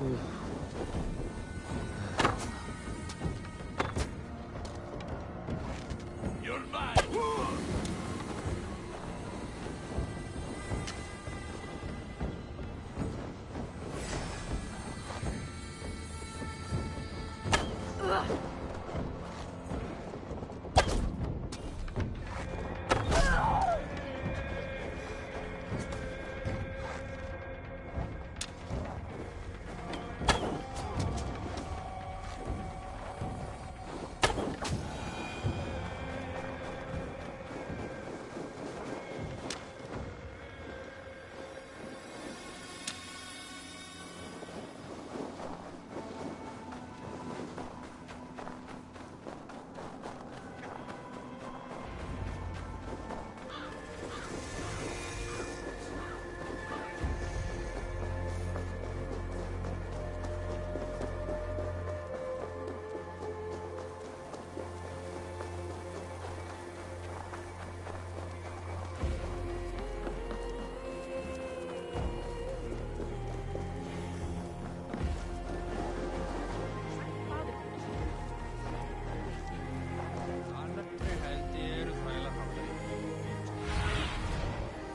You're mine!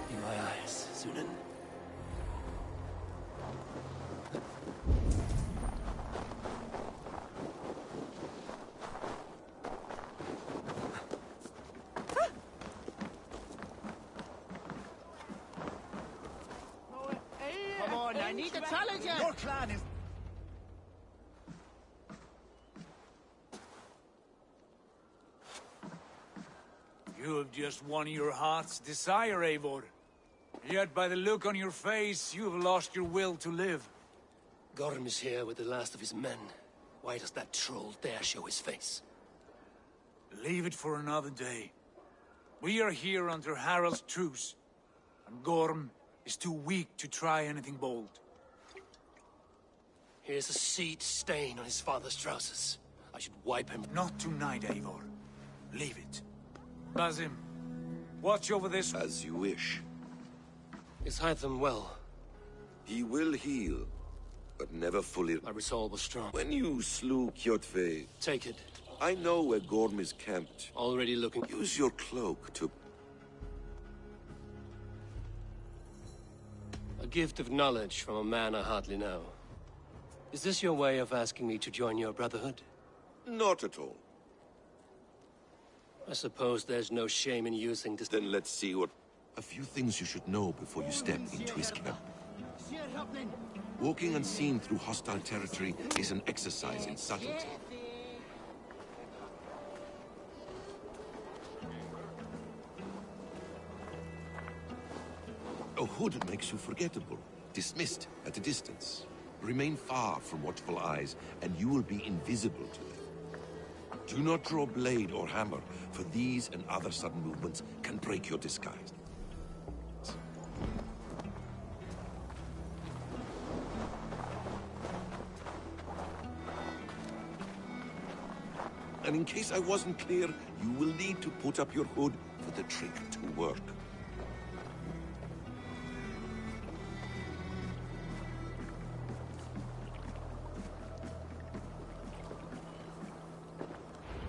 In my eyes, Sunan. Come on, I need a challenger! Your clan is... You have just won your heart's desire, Eivor. Yet by the look on your face, you have lost your will to live. Gorm is here with the last of his men. Why does that troll dare show his face? Leave it for another day. We are here under Harald's truce, and Gorm is too weak to try anything bold. Here's a seed stain on his father's trousers. I should wipe him. Not tonight, Eivor. Leave it. Basim, watch over this. As you wish. Is Hytham well? He will heal, but never fully. My resolve was strong. When you slew Kjotve, Take it. I know where Gorm is camped. Already looking. Use your cloak to... A gift of knowledge from a man I hardly know. Is this your way of asking me to join your brotherhood? Not at all. I suppose there's no shame in using this. Then let's see what... A few things you should know before you step into his camp. Walking unseen through hostile territory is an exercise in subtlety. A hood makes you forgettable, dismissed at a distance. Remain far from watchful eyes, and you will be invisible to them. Do not draw blade or hammer, for these and other sudden movements can break your disguise. And in case I wasn't clear, you will need to put up your hood for the trick to work.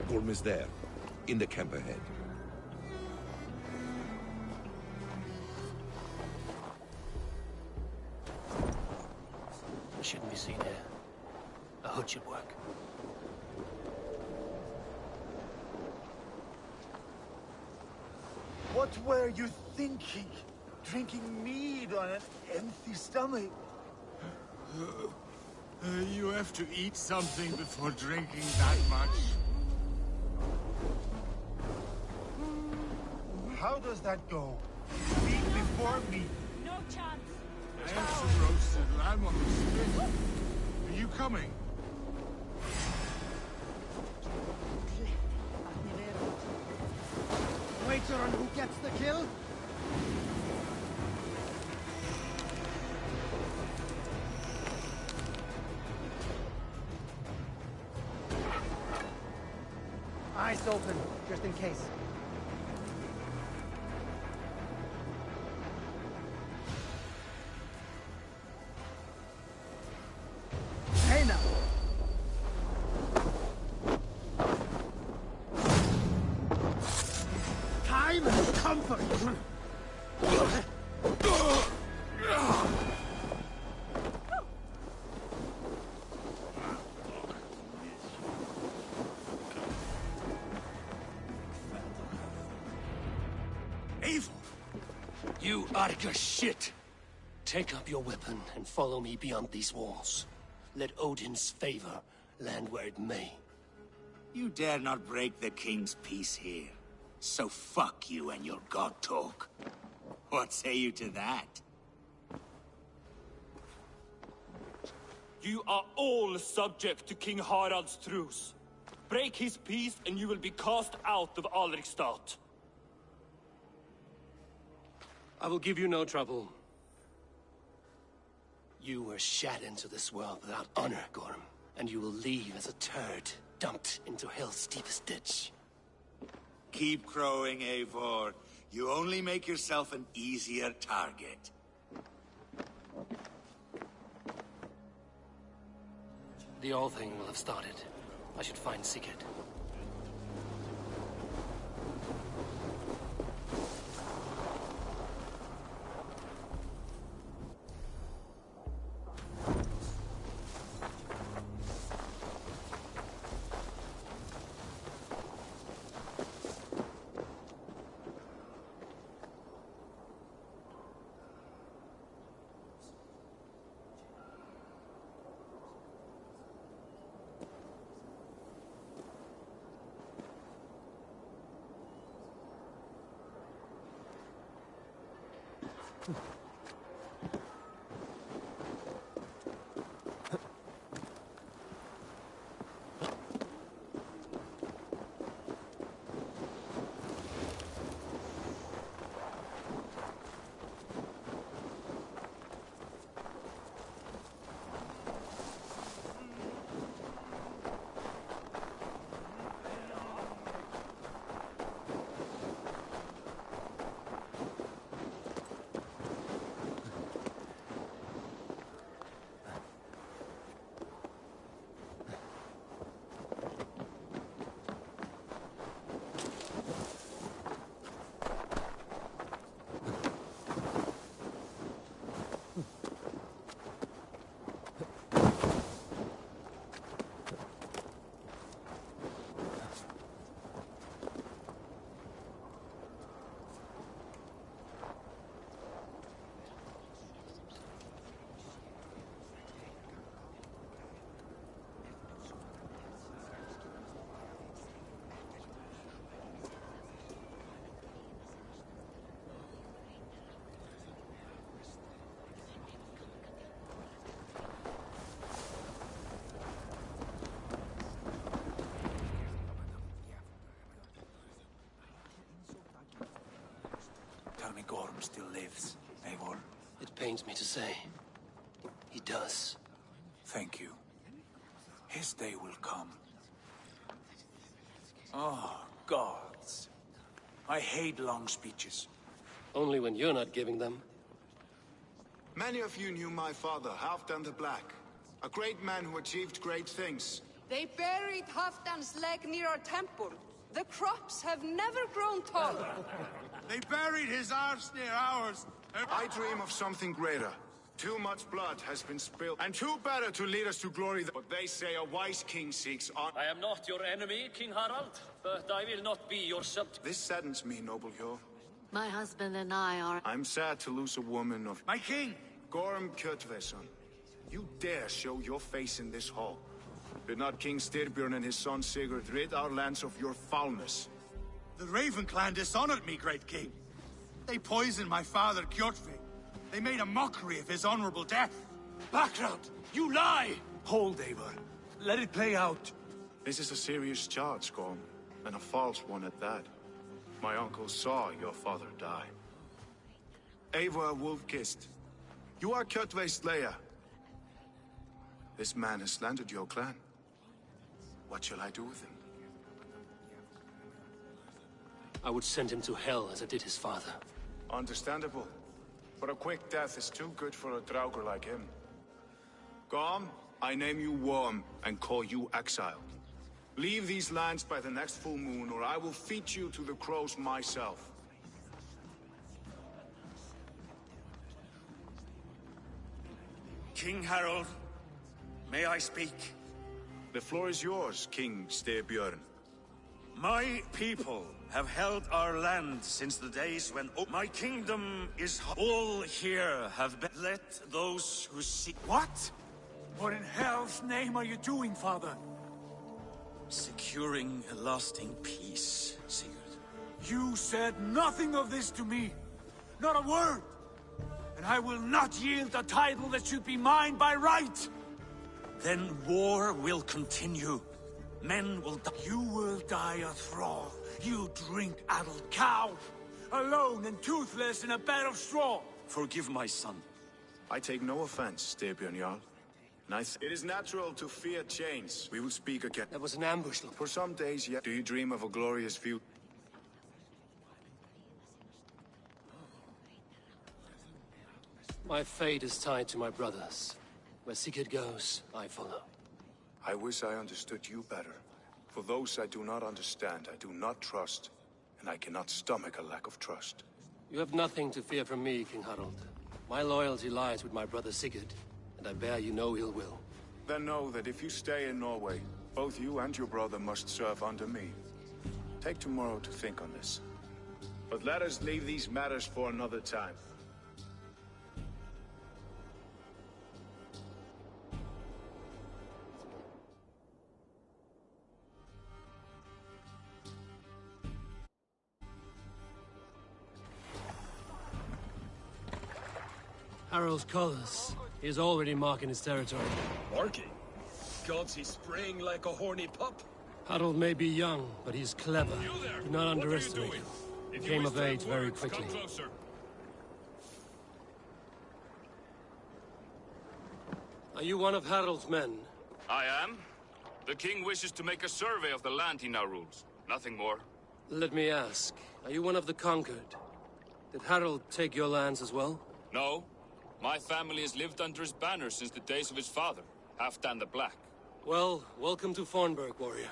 Gorm is there, in the camp ahead. I shouldn't be seen here. A hood should work. What were you thinking? Drinking mead on an empty stomach? You have to eat something before drinking that much. How does that go? Meat before meat. No chance. I have some roasted lamb on the spit. Are you coming? Wager on who gets the kill? Eyes open, just in case. now. Time has come for you. Eivor! You Arga shit! Take up your weapon and follow me beyond these walls. Let Odin's favor land where it may. You dare not break the king's peace here. So fuck you and your god talk. What say you to that? You are all subject to King Harald's truce. Break his peace and you will be cast out of Alrikstad. I will give you no trouble. You were shat into this world without honor, Gorm. And you will leave as a turd, dumped into hell's deepest ditch. Keep crowing, Eivor. You only make yourself an easier target. The All Thing will have started. I should find Sigurd. Tell me Gorm still lives, Eivor. It pains me to say. He does. Thank you. His day will come. Oh, gods. I hate long speeches. Only when you're not giving them. Many of you knew my father, Halfdan the Black. A great man who achieved great things. They buried Halfdan's leg near our temple. The crops have never grown taller. They buried his arse near ours. I dream of something greater. Too much blood has been spilled, and too better to lead us to glory. But they say a wise king seeks on. I am not your enemy, King Harald, but I will not be your subject. This saddens me, noble Hjor. My husband and I are... I'm sad to lose a woman of... My king! Gorm Kjotveson. You dare show your face in this hall. Did not King Styrbjörn and his son Sigurd rid our lands of your foulness? The Raven clan dishonored me, great king. They poisoned my father, Kjotve. They made a mockery of his honorable death. Background! You lie! Hold, Eivor. Let it play out. This is a serious charge, Gorm, and a false one at that. My uncle saw your father die. Eivor Wolf-Kissed, you are Kjotve's slayer. This man has slandered your clan. What shall I do with him? I would send him to hell as I did his father. Understandable. But a quick death is too good for a Draugr like him. Gorm, I name you Worm and call you exiled. Leave these lands by the next full moon, or I will feed you to the crows myself. King Harold, may I speak? The floor is yours, King Styrbjörn. My people have held our land since the days when my kingdom is all here have been. Let those who seek. What? What in hell's name are you doing, Father? Securing a lasting peace, Sigurd. You said nothing of this to me. Not a word. And I will not yield a title that should be mine by right. Then war will continue. Men will die. You will die a thrall. You drink-addled cow. Alone and toothless in a bed of straw. Forgive my son. I take no offense, Styrbjörn Jarl. It is natural to fear change. We will speak again. That was an ambush. For some days yet. Do you dream of a glorious future? My fate is tied to my brothers. Where Sigurd goes, I follow. I wish I understood you better. For those I do not understand, I do not trust, and I cannot stomach a lack of trust. You have nothing to fear from me, King Harold. My loyalty lies with my brother Sigurd, and I bear you no ill will. Then know that if you stay in Norway, both you and your brother must serve under me. Take tomorrow to think on this. But let us leave these matters for another time. Harold's colors. He is already marking his territory. Marking? Gods, he's spraying like a horny pup. Harold may be young, but he's clever. Do not underestimate him. He came of age very quickly. Are you one of Harold's men? I am. The king wishes to make a survey of the land he now rules. Nothing more. Let me ask, are you one of the conquered? Did Harold take your lands as well? No. My family has lived under his banner since the days of his father, Halfdan the Black. Well, welcome to Fornburg, warrior.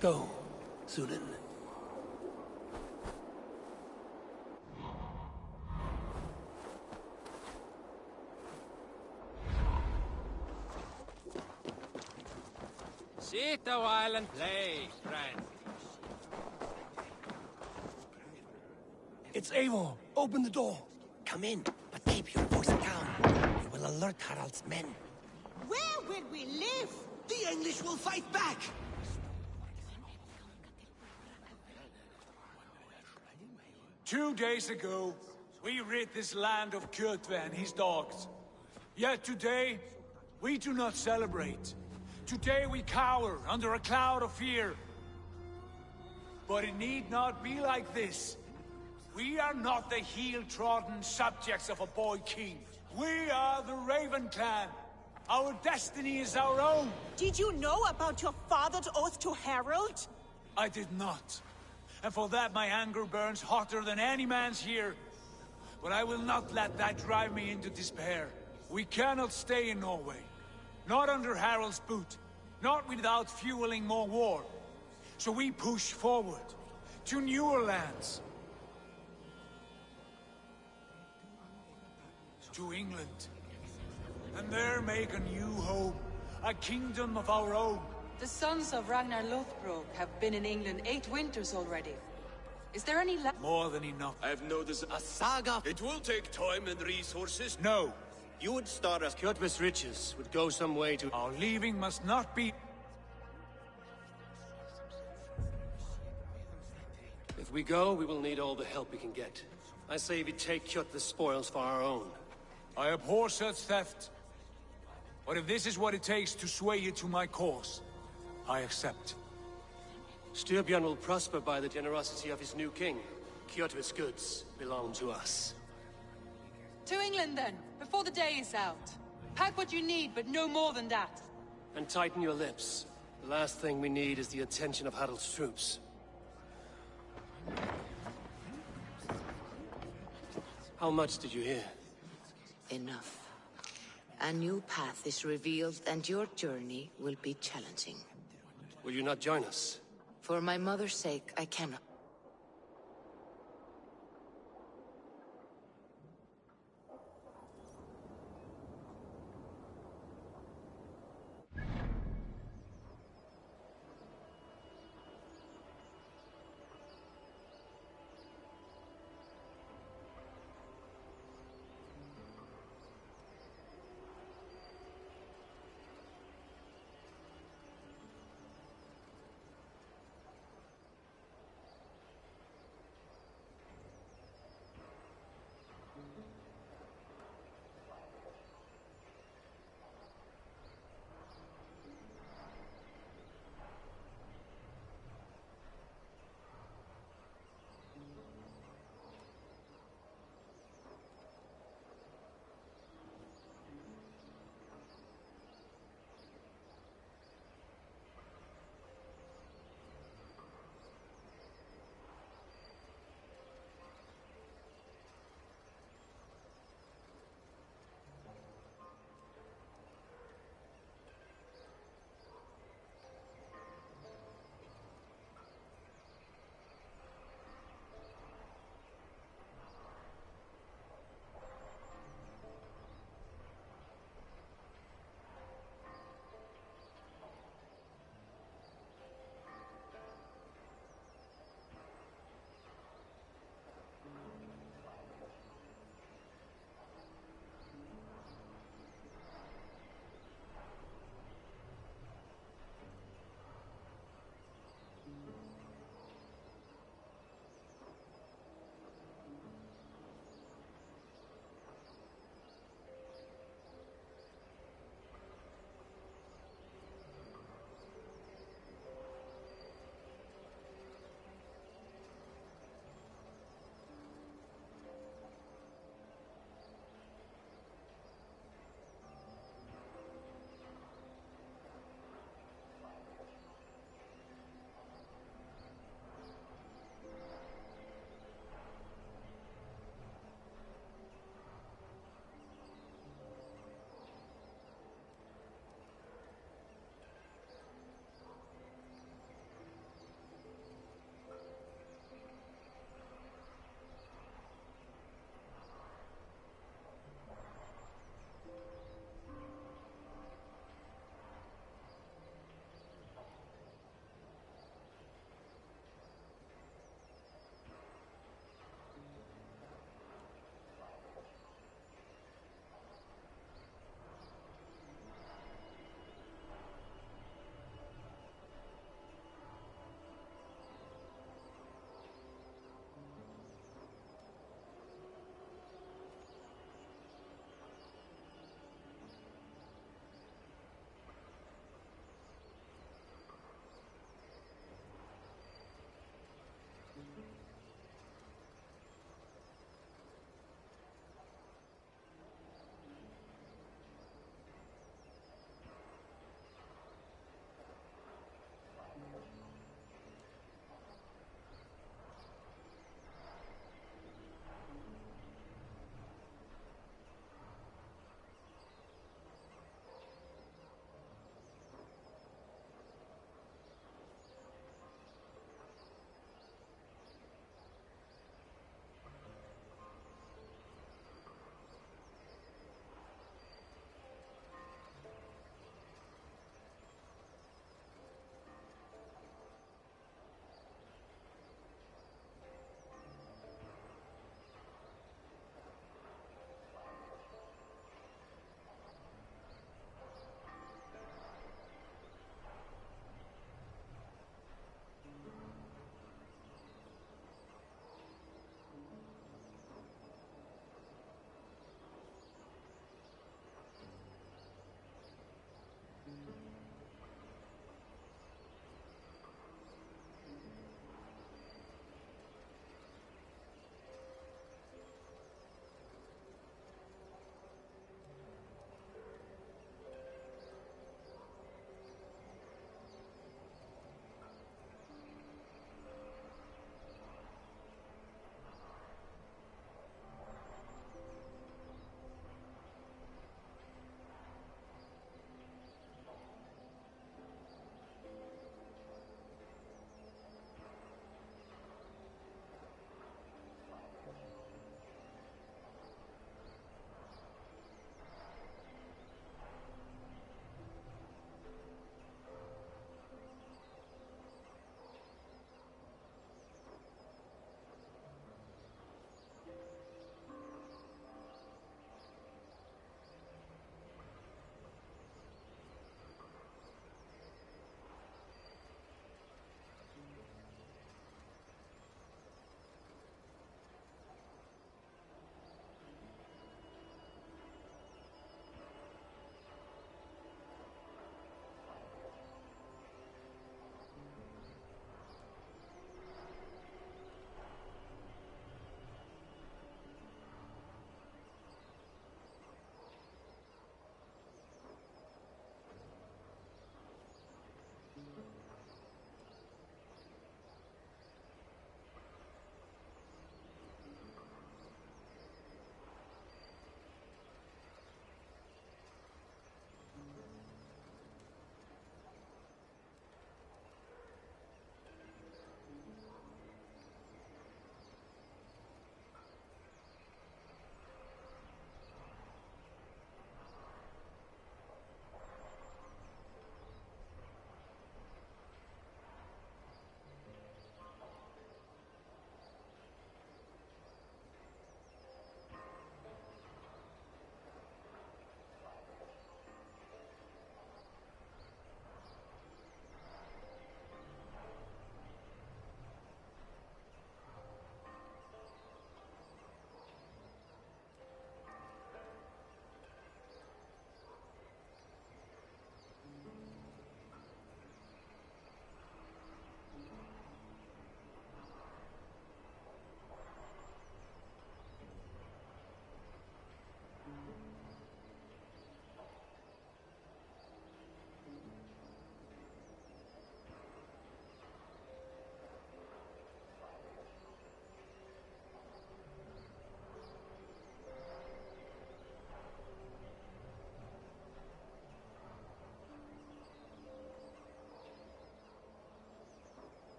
Go, Sunan. Sit a while and play, friend. It's Eivor. Open the door. Come in, but keep your voice down. You will alert Harald's men. Where will we live? The English will fight back! 2 days ago, we rid this land of Kjotve and his dogs. Yet today, we do not celebrate. Today we cower under a cloud of fear. But it need not be like this. We are not the heel-trodden subjects of a boy king. We are the Raven clan. Our destiny is our own. Did you know about your father's oath to Harold? I did not. And for that my anger burns hotter than any man's here. But I will not let that drive me into despair. We cannot stay in Norway. Not under Harald's boot. Not without fueling more war. So we push forward to newer lands. To England. And there make a new home. A kingdom of our own. The sons of Ragnar Lothbrok have been in England 8 winters already. Is there any More than enough. I have noticed a saga. It will take time and resources. No. You would start us. Kjotve's riches would go some way to... Our leaving must not be... If we go, we will need all the help we can get. I say we take Kjotve's spoils for our own. I abhor such theft. But if this is what it takes to sway you to my cause, I accept. Styrbjörn will prosper by the generosity of his new king. Kjotve's goods belong to us. To England, then, before the day is out. Pack what you need, but no more than that. And tighten your lips. The last thing we need is the attention of Harald's troops. How much did you hear? Enough. A new path is revealed, and your journey will be challenging. Will you not join us? For my mother's sake, I cannot.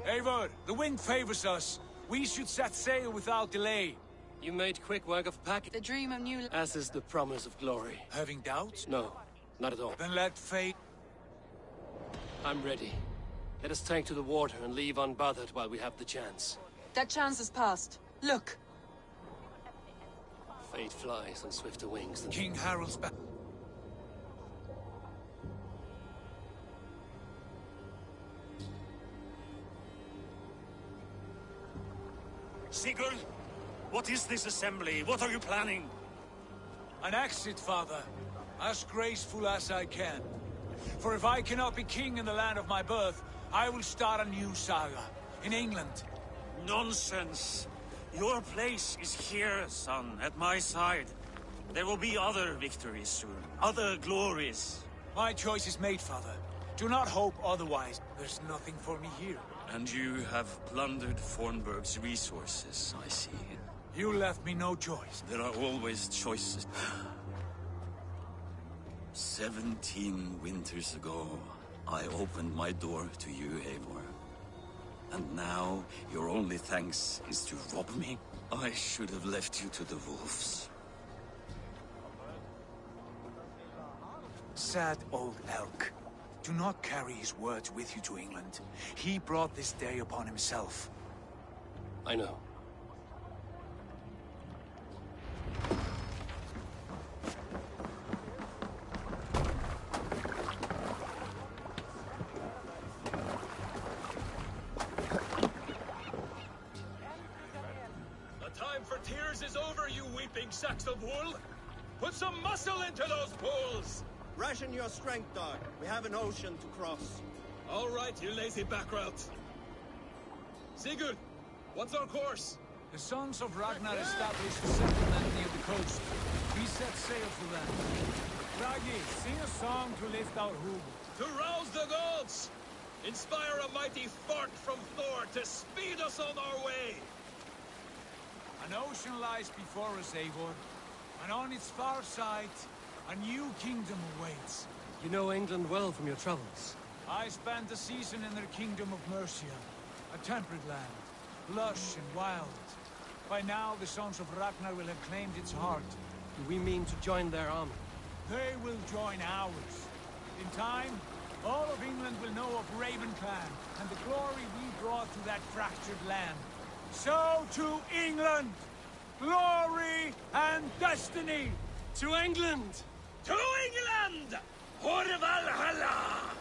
Eivor, the wind favors us. We should set sail without delay. You made quick work of packing. The dream of new... As is the promise of glory. Having doubts? No, not at all. Then let fate... I'm ready. Let us take to the water and leave unbothered while we have the chance. That chance is past. Look. Fate flies on swifter wings than... King Harald's back. Sigurd, what is this assembly? What are you planning? An exit, father. As graceful as I can. For if I cannot be king in the land of my birth, I will start a new saga. In England. Nonsense. Your place is here, son, at my side. There will be other victories soon. Other glories. My choice is made, father. Do not hope otherwise. There's nothing for me here. And you have plundered Fornburg's resources, I see. You left me no choice. There are always choices. 17 winters ago, I opened my door to you, Eivor. And now, your only thanks is to rob me? I should have left you to the wolves. Sad old elk. Do not carry his words with you to England. He brought this day upon himself. I know. The time for tears is over, you weeping sacks of wool! Put some muscle into those bulls! Ration your strength, dog. We have an ocean to cross. All right, you lazy backrout. Sigurd, what's our course? The Sons of Ragnar established a settlement near the coast. We set sail for them. Raggi, sing a song to lift our hoof. To rouse the gods! Inspire a mighty fart from Thor to speed us on our way! An ocean lies before us, Eivor. And on its far side, a new kingdom awaits. You know England well from your travels. I spent a season in their kingdom of Mercia, a temperate land, lush and wild. By now, the Sons of Ragnar will have claimed its heart. Do we mean to join their army? They will join ours. In time, all of England will know of Ravenclan and the glory we brought to that fractured land. So to England! Glory and destiny! To England! To England! For Valhalla!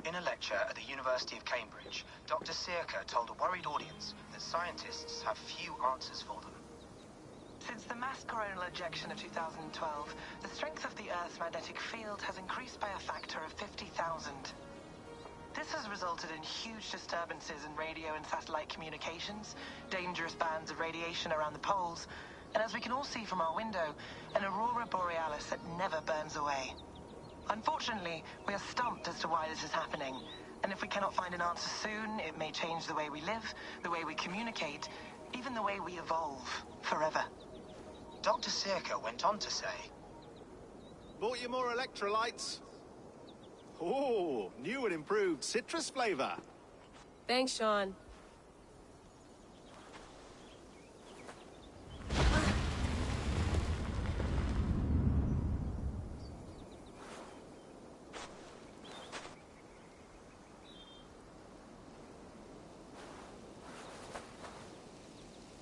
In a lecture at the University of Cambridge, Dr. Sirka told a worried audience that scientists have few answers for them. Since the mass coronal ejection of 2012, the strength of the Earth's magnetic field has increased by a factor of 50,000. This has resulted in huge disturbances in radio and satellite communications, dangerous bands of radiation around the poles, and as we can all see from our window, an aurora borealis that never burns away. Unfortunately, we are stumped as to why this is happening, and if we cannot find an answer soon, it may change the way we live, the way we communicate, Even the way we evolve, forever. Dr. Circa went on to say... Bought you more electrolytes? Oh, new and improved citrus flavor. Thanks, Sean.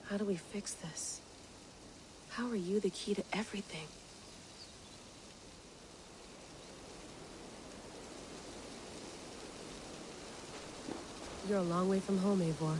How do we fix this? How are you the key to everything? You're a long way from home, Eivor.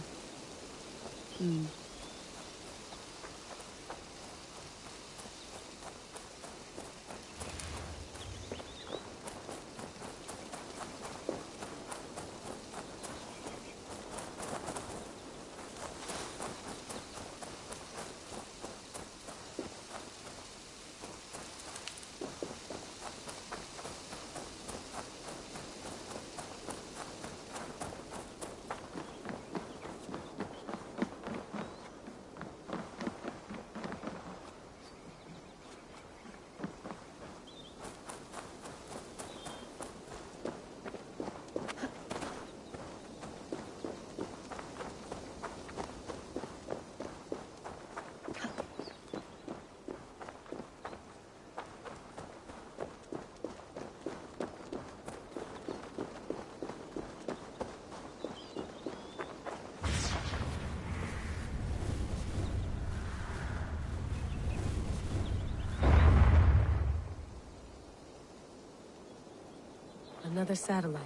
Another satellite.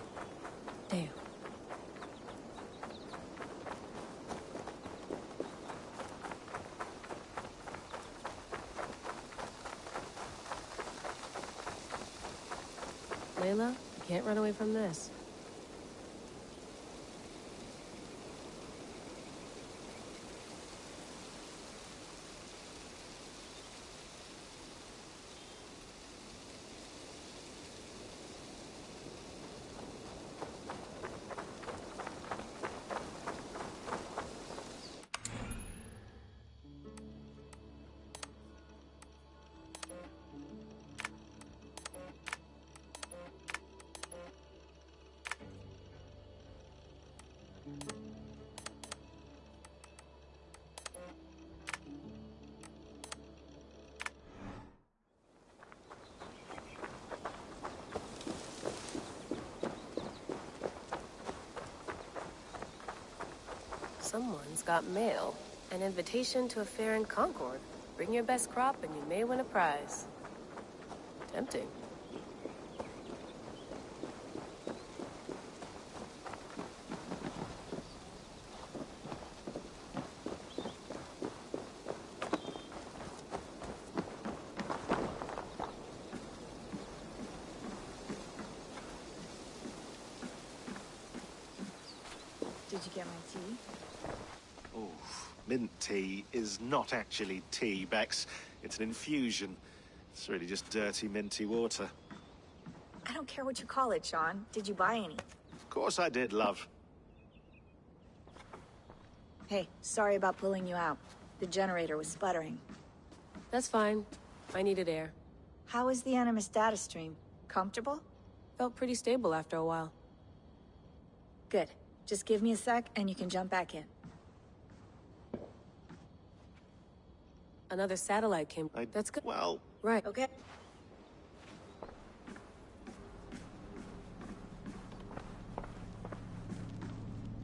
Damn. Layla, you can't run away from this. Someone's got mail. An invitation to a fair in Concord. Bring your best crop and you may win a prize. Tempting. Did you get my tea? Oh, mint tea is not actually tea, Bex. It's an infusion. It's really just dirty, minty water. I don't care what you call it, Sean. Did you buy any? Of course I did, love. Hey, sorry about pulling you out. The generator was sputtering. That's fine. I needed air. How is the Animus data stream? Comfortable? Felt pretty stable after a while. Good. Just give me a sec and you can jump back in. Another satellite came. That's good. Well... Right. Okay.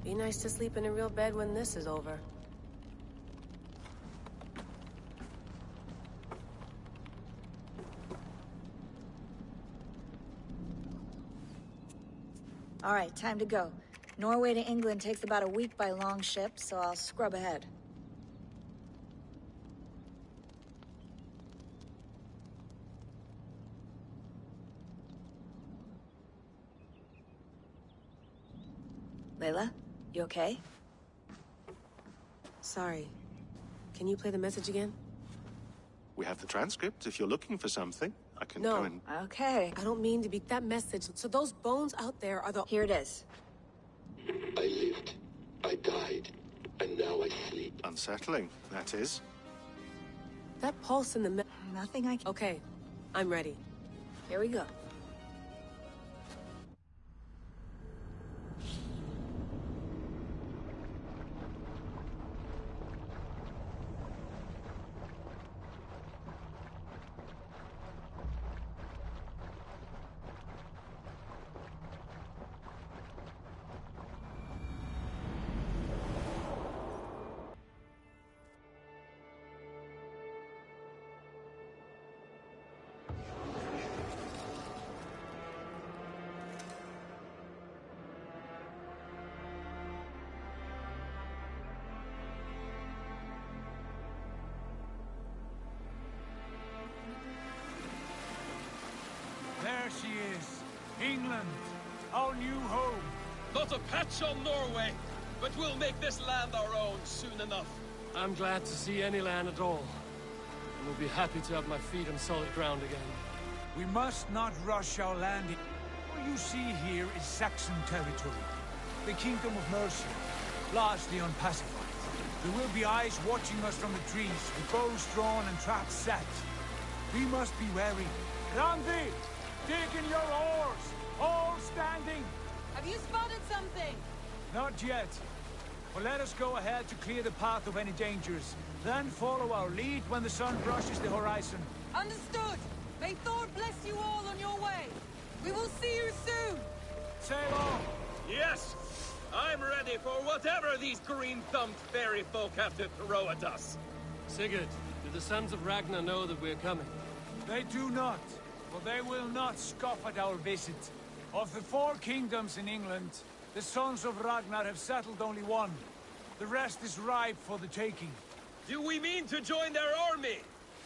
Be nice to sleep in a real bed when this is over. All right, time to go. Norway to England takes about a week by long ship, so I'll scrub ahead. Layla, you okay? Sorry. Can you play the message again? We have the transcript if you're looking for something. I can No. go and... Okay. I don't mean to be that message. So those bones out there are the... Here it is. I lived, I died, and now I sleep. Unsettling, that is. That pulse in the Nothing I can... Okay, I'm ready. Here we go. There she is. England, our new home. Not a patch on Norway, but we'll make this land our own soon enough. I'm glad to see any land at all. And will be happy to have my feet on solid ground again. We must not rush our landing. What you see here is Saxon territory. The Kingdom of Mercia, largely unpacified. There will be eyes watching us from the trees, with bows drawn and traps set. We must be wary. Randi! Dig in your oars! All standing! Have you spotted something? Not yet. But let us go ahead to clear the path of any dangers. Then follow our lead when the sun brushes the horizon. Understood! May Thor bless you all on your way! We will see you soon! Sail on! Yes! I'm ready for whatever these green-thumbed fairy folk have to throw at us. Sigurd, do the sons of Ragnar know that we're coming? They do not, but they will not scoff at our visit. Of the 4 kingdoms in England, the sons of Ragnar have settled only one. The rest is ripe for the taking. Do we mean to join their army?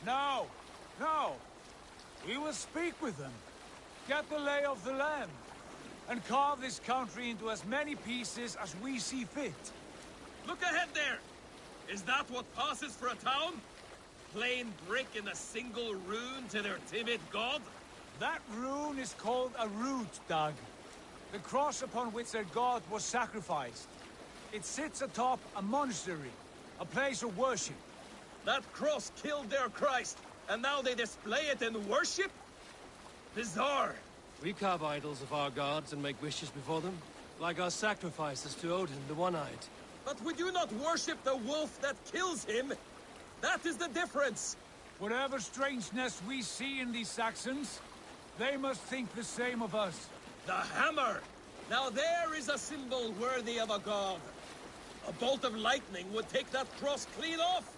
No, no. We will speak with them, get the lay of the land, and carve this country into as many pieces as we see fit. Look ahead there! Is that what passes for a town? Plain brick in a single rune to their timid god? That rune is called a root, Dag. The cross upon which their god was sacrificed. It sits atop a monastery, a place of worship. That cross killed their Christ, and now they display it in worship? Bizarre. We carve idols of our gods and make wishes before them, like our sacrifices to Odin, the One-Eyed. But we do not worship the wolf that kills him. That is the difference. Whatever strangeness we see in these Saxons, they must think the same of us. The hammer! Now there is a symbol worthy of a god. A bolt of lightning would take that cross clean off.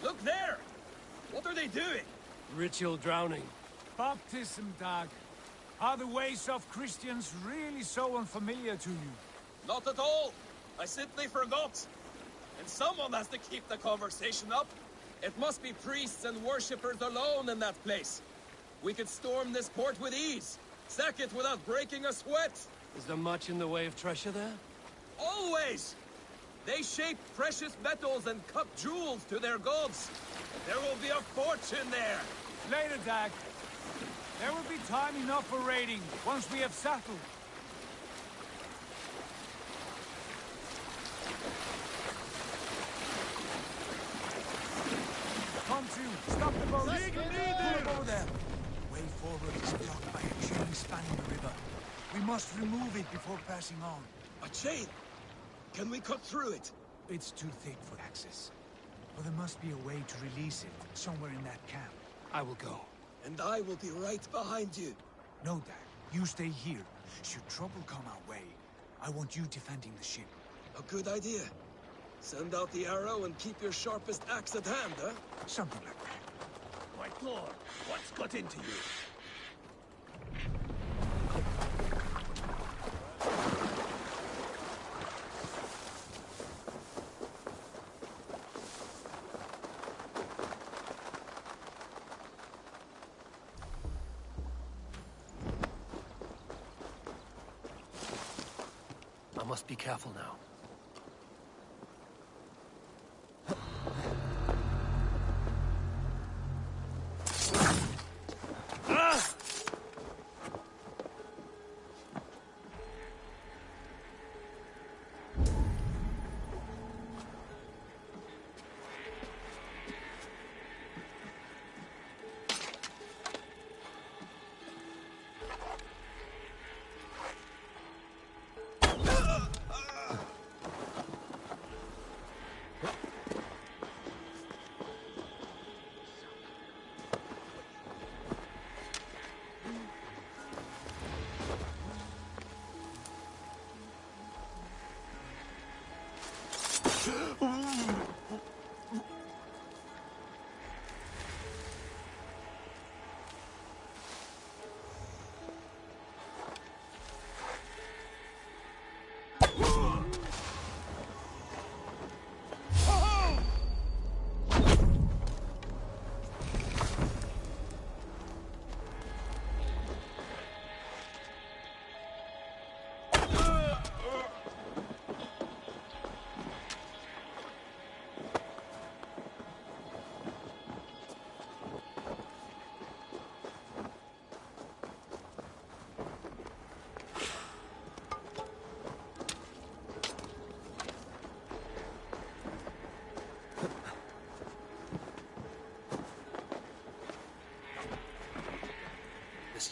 Look there! What are they doing? Ritual drowning. Baptism, Dag. Are the ways of Christians really so unfamiliar to you? Not at all. I simply forgot. And someone has to keep the conversation up. It must be priests and worshippers alone in that place. We could storm this port with ease. Sack it without breaking a sweat. Is there much in the way of treasure there? Always! They shape precious metals and cut jewels to their gods. There will be a fortune there. Later, Dag. There will be time enough for raiding, once we have settled. Come to, stop the boat! Pull over there! Way forward is blocked by a chain spanning the river. We must remove it before passing on. A chain? Can we cut through it? It's too thick for access. But there must be a way to release it, somewhere in that camp. I will go. And I will be right behind you. No, Dag. You stay here. Should trouble come our way, I want you defending the ship. A good idea. Send out the arrow and keep your sharpest axe at hand, huh? Something like that. My Thor, what's got into you? I must be careful now.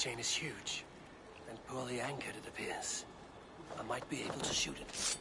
chain is huge, and poorly anchored, it appears. I might be able to shoot it.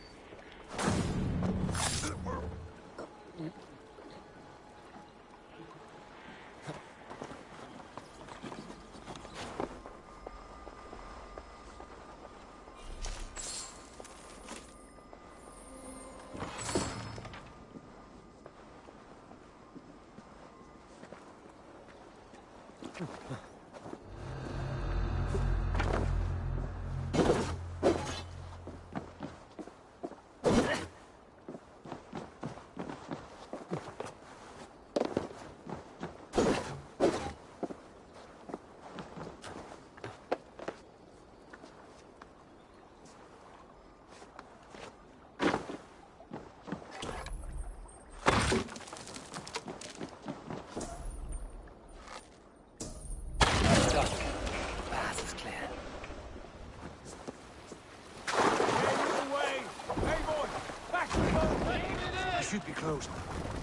Should be closed,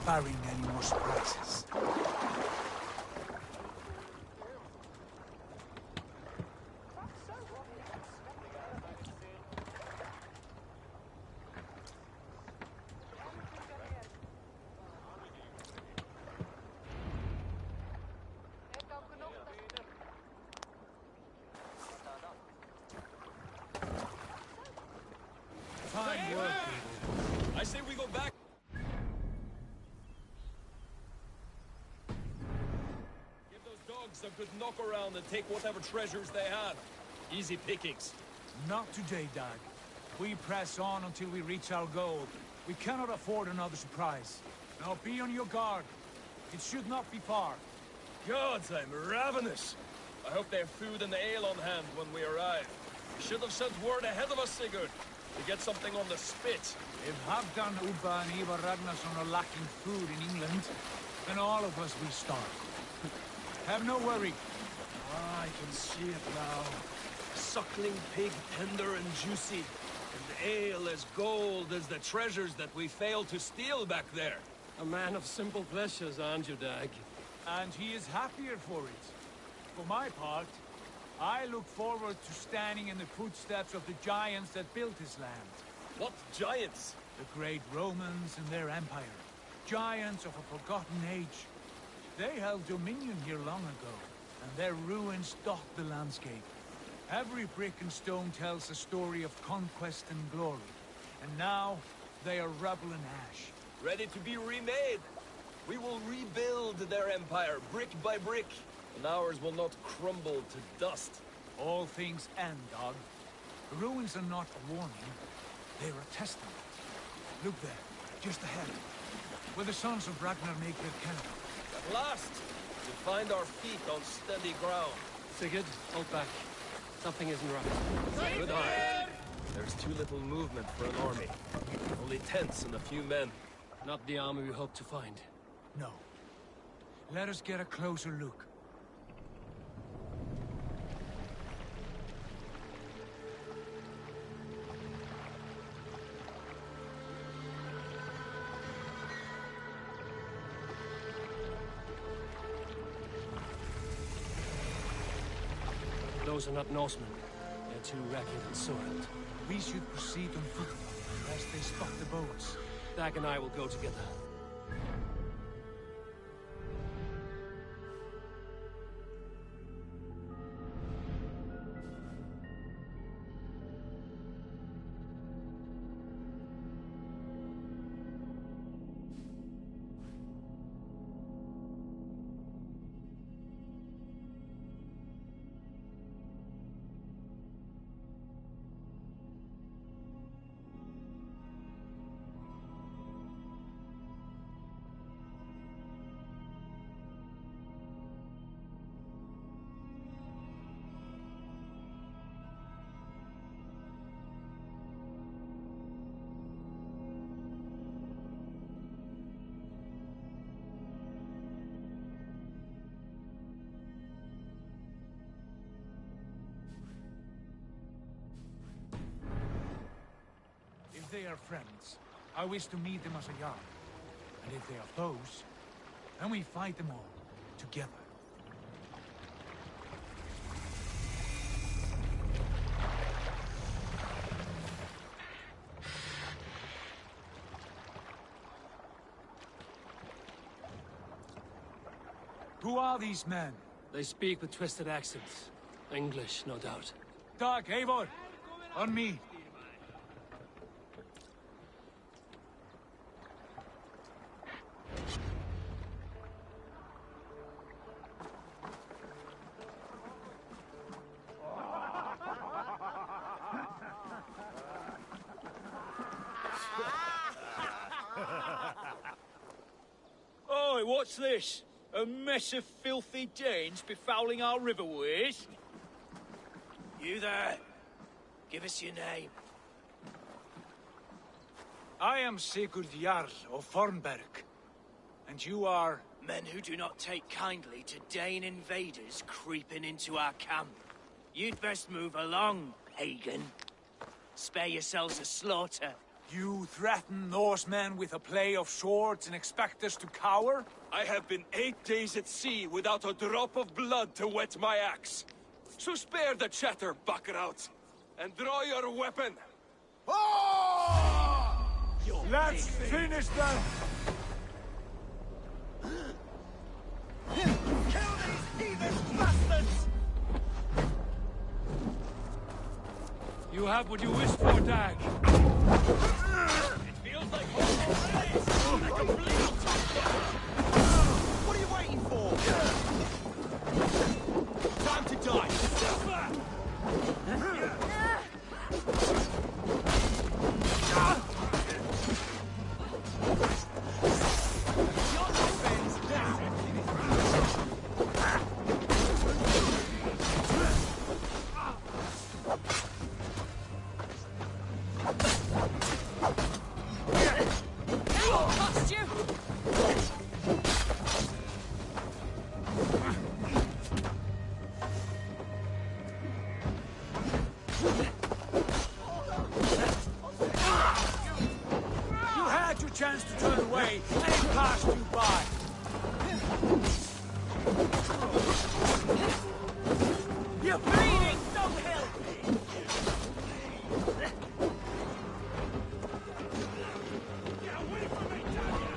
barring any more surprises. Fine work, people. I say we go back. A good knock around and take whatever treasures they have. Easy pickings. Not today, Dag. We press on until we reach our goal. We cannot afford another surprise. Now be on your guard. It should not be far. Gods, I'm ravenous. I hope they have food and ale on hand when we arrive. We should have sent word ahead of us, Sigurd, to get something on the spit. If Halfdan, Ubba, and Ivar Ragnarsson are lacking food in England, then all of us will starve. Have no worry. Ah, I can see it now. Suckling pig, tender and juicy. And ale as gold as the treasures that we failed to steal back there. A man of simple pleasures, aren't you, Dag? And he is happier for it. For my part, I look forward to standing in the footsteps of the giants that built this land. What giants? The great Romans and their empire. Giants of a forgotten age. They held dominion here long ago, and their ruins dot the landscape. Every brick and stone tells a story of conquest and glory. And now, they are rubble and ash. Ready to be remade. We will rebuild their empire, brick by brick, and ours will not crumble to dust. All things end, Dog. The ruins are not a warning, they're a testament. Look there, just ahead, where the sons of Ragnar make their camp. At last, we find our feet on steady ground. Sigurd, hold back. Something isn't right. Good eye. There's too little movement for an army. Only tents and a few men. Not the army we hope to find. No. Let us get a closer look. Those are not Norsemen. They're too ragged and soiled. We should proceed on foot, lest they spot the boats. Dag and I will go together. If they are friends, I wish to meet them as a Jarl. And if they are foes, then we fight them all, together. Who are these men? They speak with twisted accents. English, no doubt. Dag, Eivor! On me! Oi, what's this? A mess of filthy Danes befouling our riverways? You there. Give us your name. I am Sigurd Jarl of Fornberg. And you are... Men who do not take kindly to Dane invaders creeping into our camp. You'd best move along, pagan. Spare yourselves a slaughter. You threaten Norsemen with a play of swords and expect us to cower? I have been 8 days at sea without a drop of blood to wet my axe. So spare the chatter, buckerout, and draw your weapon. Let's finish them! Kill these heathen bastards! You have what you wished for, Dag. It feels like home already! Like a bleeding What are you waiting for? Time to die! Chance to turn away, and it passed you by. You're bleeding! Don't help me! Get away from me, damn you!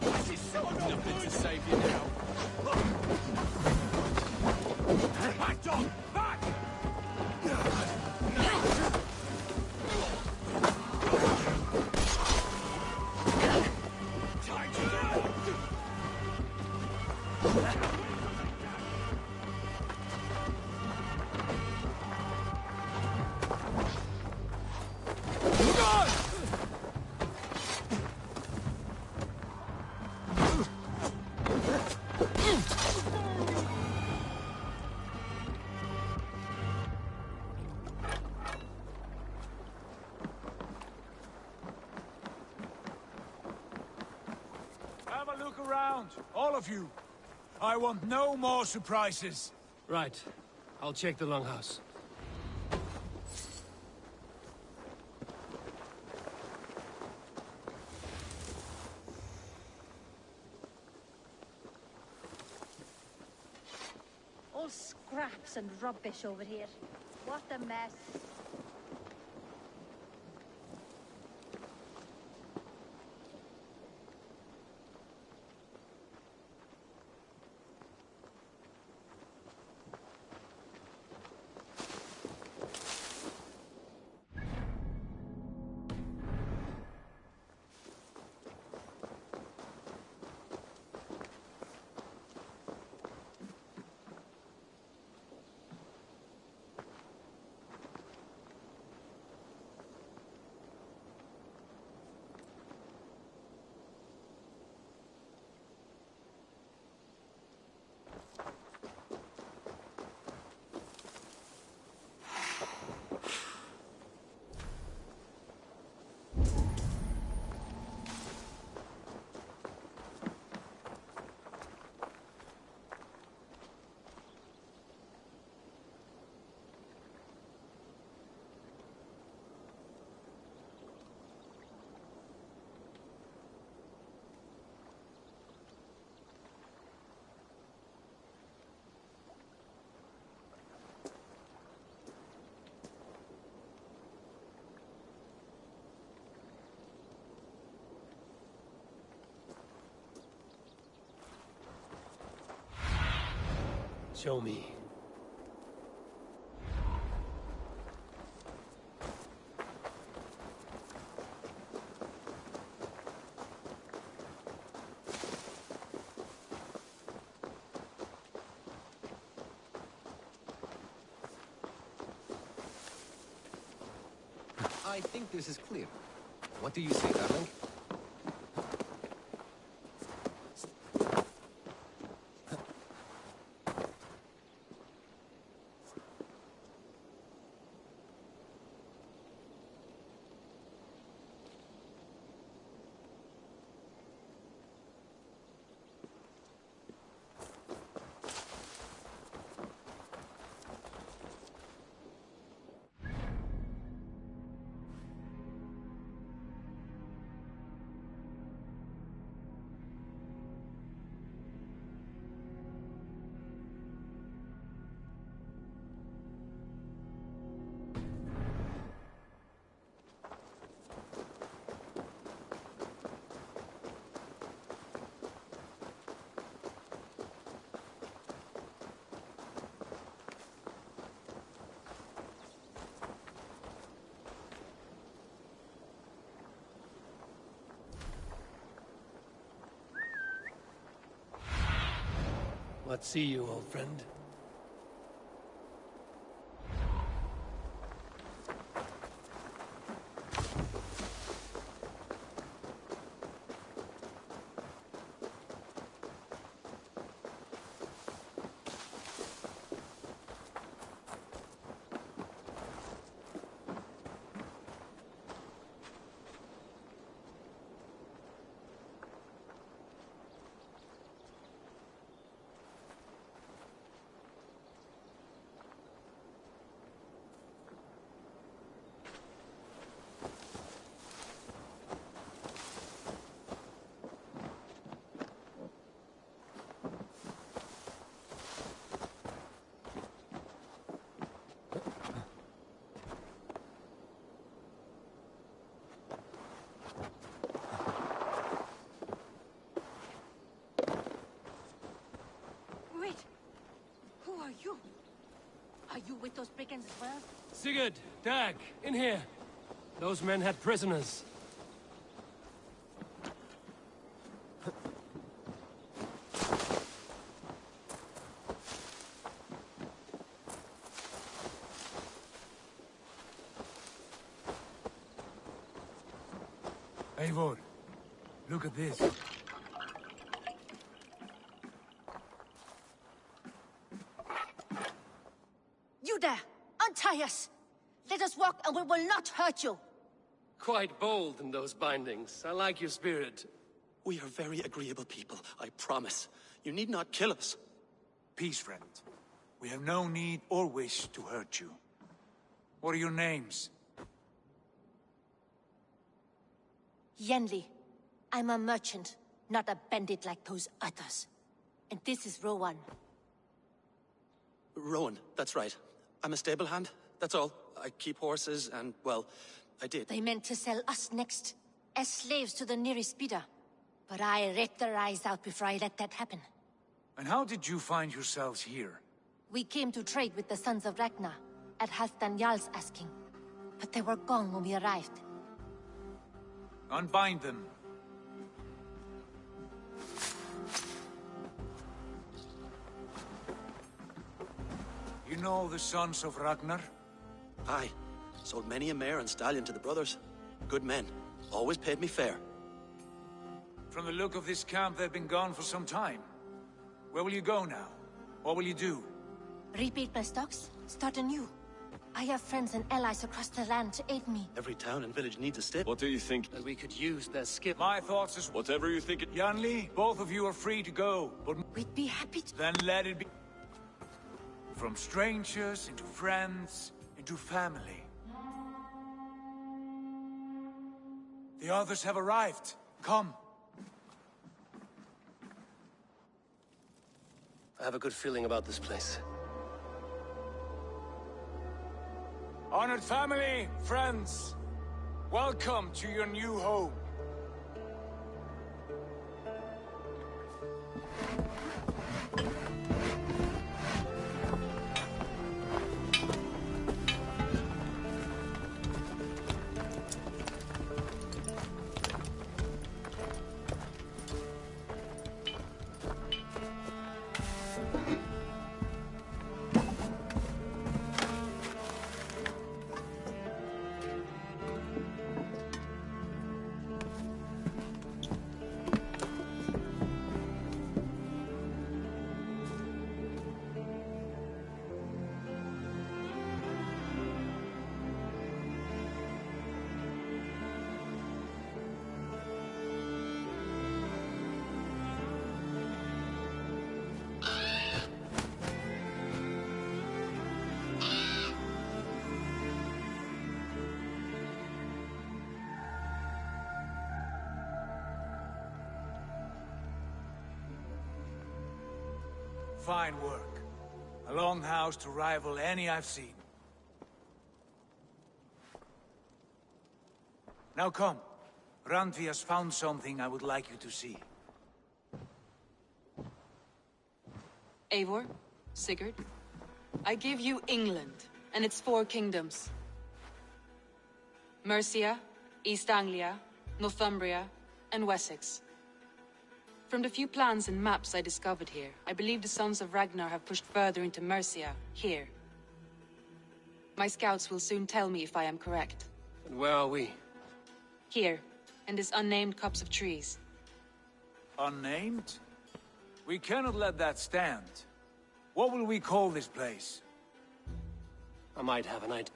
This is so annoying! Nothing to save you now. Back, dog! Back! Have a look around, all of you. I want no more surprises. Right. I'll check the longhouse. All scraps and rubbish over here. What a mess. Show me. I think this is clear. What do you say, darling? What see you, old friend? Wait! Who are you? Are you with those brigands as well? Sigurd, Dag, in here. Those men had prisoners. Eivor, look at this. You there! Untie us! Let us walk and we will not hurt you! Quite bold in those bindings. I like your spirit. We are very agreeable people, I promise. You need not kill us. Peace, friend. We have no need or wish to hurt you. What are your names? Yenli. I'm a merchant, not a bandit like those others. And this is Rowan. Rowan, that's right. I'm a stable hand, that's all. I keep horses and, well, I did. They meant to sell us next, as slaves to the nearest bidder. But I ripped their eyes out before I let that happen. And how did you find yourselves here? We came to trade with the Sons of Ragnar, at Halfdan Jarl's asking. But they were gone when we arrived. Unbind them. You know the Sons of Ragnar? Aye. Sold many a mare and stallion to the brothers. Good men. Always paid me fair. From the look of this camp, they've been gone for some time. Where will you go now? What will you do? Rebuild my stocks, start anew. I have friends and allies across the land to aid me. Every town and village needs a stip. What do you think? That we could use their skill. My thoughts is... Whatever you think it... Yanli, both of you are free to go, but... We'd be happy to... Then let it be... From strangers into friends, into family. The others have arrived. Come. I have a good feeling about this place. Honored family, friends, welcome to your new home. Fine work. A longhouse to rival any I've seen. Now come. Randvi has found something I would like you to see. Eivor, Sigurd, I give you England and its 4 kingdoms. Mercia, East Anglia, Northumbria, and Wessex. From the few plans and maps I discovered here, I believe the Sons of Ragnar have pushed further into Mercia, here. My scouts will soon tell me if I am correct. And where are we? Here, in this unnamed copse of trees. Unnamed? We cannot let that stand. What will we call this place? I might have an idea.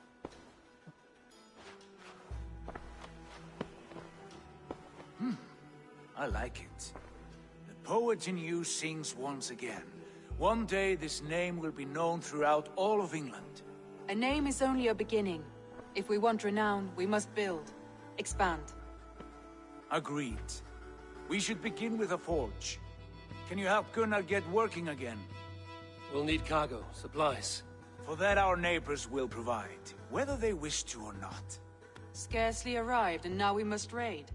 I like it. The poet in you sings once again. One day this name will be known throughout all of England. A name is only a beginning. If we want renown, we must build. Expand. Agreed. We should begin with a forge. Can you help Gunnar get working again? We'll need cargo, supplies. For that our neighbors will provide, whether they wish to or not. Scarcely arrived, and now we must raid.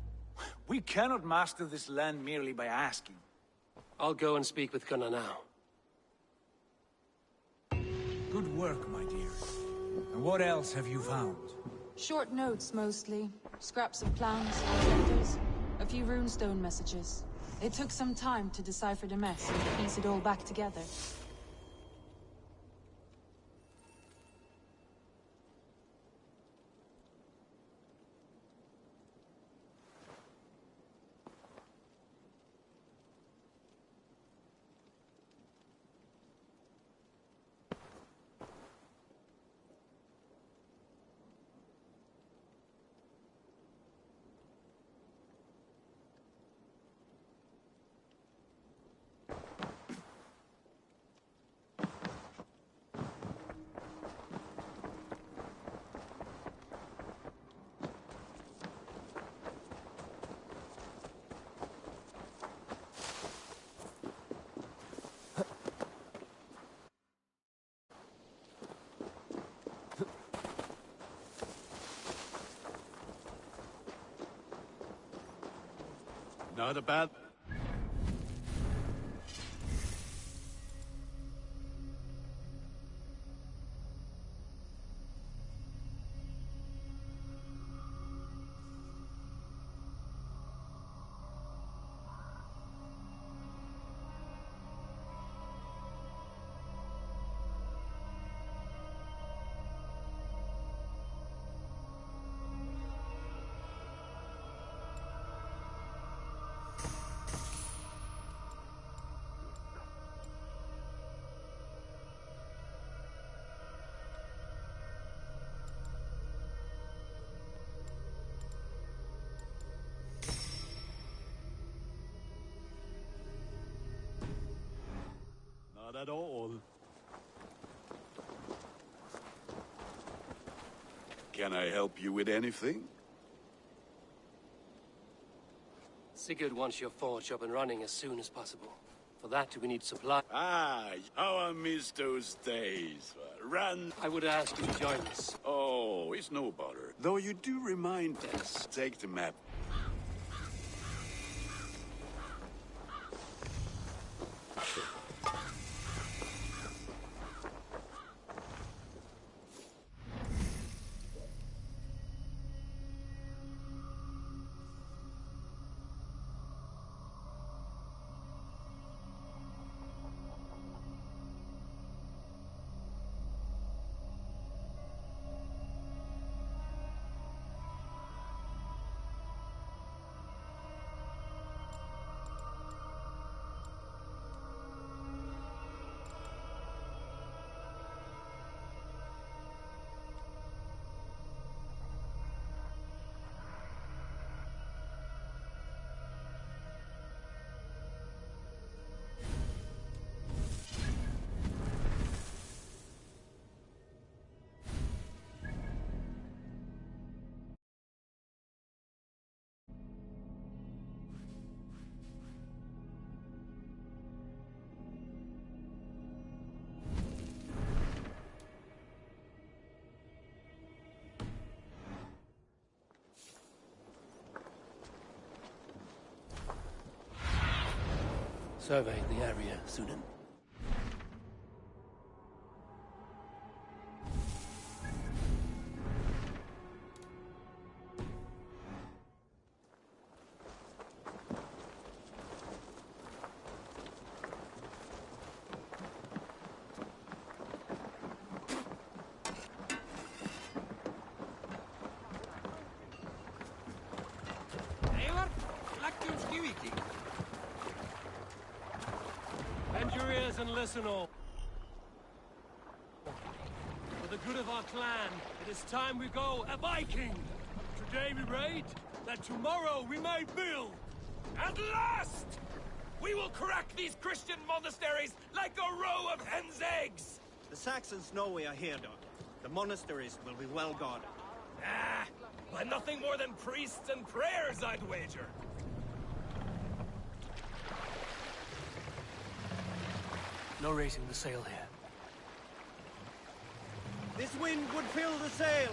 We cannot master this land merely by asking. I'll go and speak with Gunnar now. Good work, my dear. And what else have you found? Short notes, mostly. Scraps of plans, letters, a few runestone messages. It took some time to decipher the mess and piece it all back together. Not a bad... Not at all. Can I help you with anything? Sigurd wants your forge up and running as soon as possible. For that, we need supply. Ah, how I miss those days. Run! I would ask you to join us. Oh, it's no bother. Though you do remind us. Take the map. survey the area, Sunan. Bend your ears and listen all. For the good of our clan, it is time we go a Viking. Today we raid, that tomorrow we may build. At last! We will crack these Christian monasteries like a row of hen's eggs! The Saxons know we are here, Doc. The monasteries will be well guarded. Ah, by nothing more than priests and prayers, I'd wager. No raising the sail here. This wind would fill the sail!